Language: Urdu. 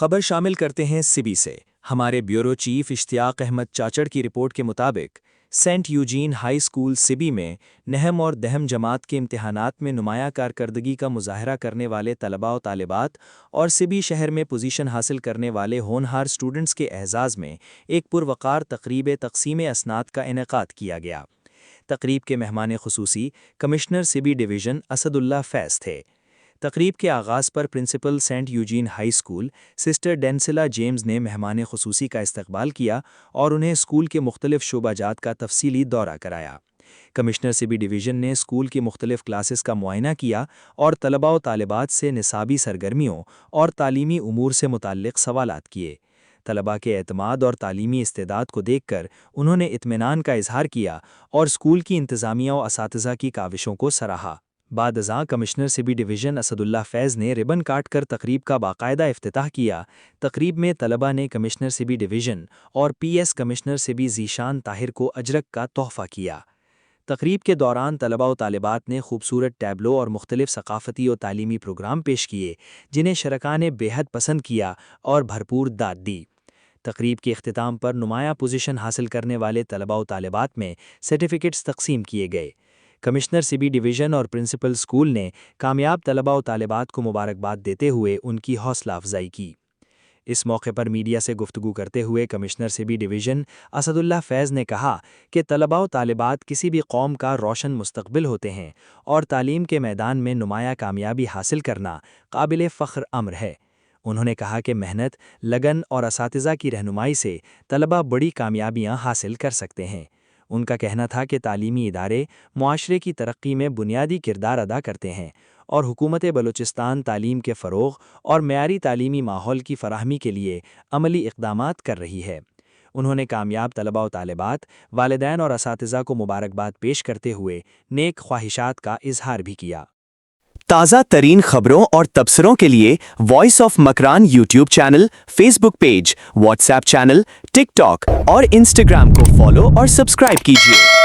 خبر شامل کرتے ہیں سبی سے۔ ہمارے بیورو چیف اشتیاق احمد چاچڑ کی رپورٹ کے مطابق سینٹ یوجین ہائی اسکول سبی میں نہم اور دہم جماعت کے امتحانات میں نمایاں کارکردگی کا مظاہرہ کرنے والے طلباء و طالبات اور سبی شہر میں پوزیشن حاصل کرنے والے ہونہار اسٹوڈنٹس کے اعزاز میں ایک پروقار تقریب تقسیم اسناد کا انعقاد کیا گیا۔ تقریب کے مہمان خصوصی کمشنر سبی ڈویژن اسد اللہ فیض تھے۔ تقریب کے آغاز پر principal saint Eugene high school sister Densla James نے مہمان خصوصی کا استقبال کیا اور انہیں اسکول کے مختلف شعبہ جات کا تفصیلی دورہ کرایا۔ کمشنر سبی ڈویژن نے اسکول کی مختلف کلاسز کا معائنہ کیا اور طلباء و طالبات سے نصابی سرگرمیوں اور تعلیمی امور سے متعلق سوالات کیے۔ طلباء کے اعتماد اور تعلیمی استعداد کو دیکھ کر انہوں نے اطمینان کا اظہار کیا اور اسکول کی انتظامیہ و اساتذہ کی کاوشوں کو سراہا۔ بعد ازاں کمشنر سبی ڈویژن اسد اللہ فیض نے ربن کاٹ کر تقریب کا باقاعدہ افتتاح کیا۔ تقریب میں طلباء نے کمشنر سبی ڈویژن اور پی ایس کمشنر سبی ذیشان طاہر کو اجرک کا تحفہ کیا۔ تقریب کے دوران طلباء و طالبات نے خوبصورت ٹیبلو اور مختلف ثقافتی و تعلیمی پروگرام پیش کیے جنہیں شرکاء نے بے حد پسند کیا اور بھرپور داد دی۔ تقریب کے اختتام پر نمایاں پوزیشن حاصل کرنے والے طلباء و طالبات میں سرٹیفکیٹس تقسیم کیے گئے۔ کمشنر سبی ڈویژن اور پرنسپل اسکول نے کامیاب طلباء و طالبات کو مبارکباد دیتے ہوئے ان کی حوصلہ افزائی کی۔ اس موقع پر میڈیا سے گفتگو کرتے ہوئے کمشنر سبی ڈویژن اسد اللہ فیض نے کہا کہ طلباء و طالبات کسی بھی قوم کا روشن مستقبل ہوتے ہیں اور تعلیم کے میدان میں نمایاں کامیابی حاصل کرنا قابل فخر امر ہے۔ انہوں نے کہا کہ محنت، لگن اور اساتذہ کی رہنمائی سے طلباء بڑی کامیابیاں حاصل کر سکتے ہیں۔ ان کا کہنا تھا کہ تعلیمی ادارے معاشرے کی ترقی میں بنیادی کردار ادا کرتے ہیں اور حکومت بلوچستان تعلیم کے فروغ اور معیاری تعلیمی ماحول کی فراہمی کے لیے عملی اقدامات کر رہی ہے۔ انہوں نے کامیاب طلباء و طالبات، والدین اور اساتذہ کو مبارکباد پیش کرتے ہوئے نیک خواہشات کا اظہار بھی کیا۔ تازہ ترین خبروں اور تبصروں کے لیے voice of Makran YouTube channel, Facebook page, WhatsApp channel, TikTok اور انسٹاگرام کو فالو اور سبسکرائب کیجیے۔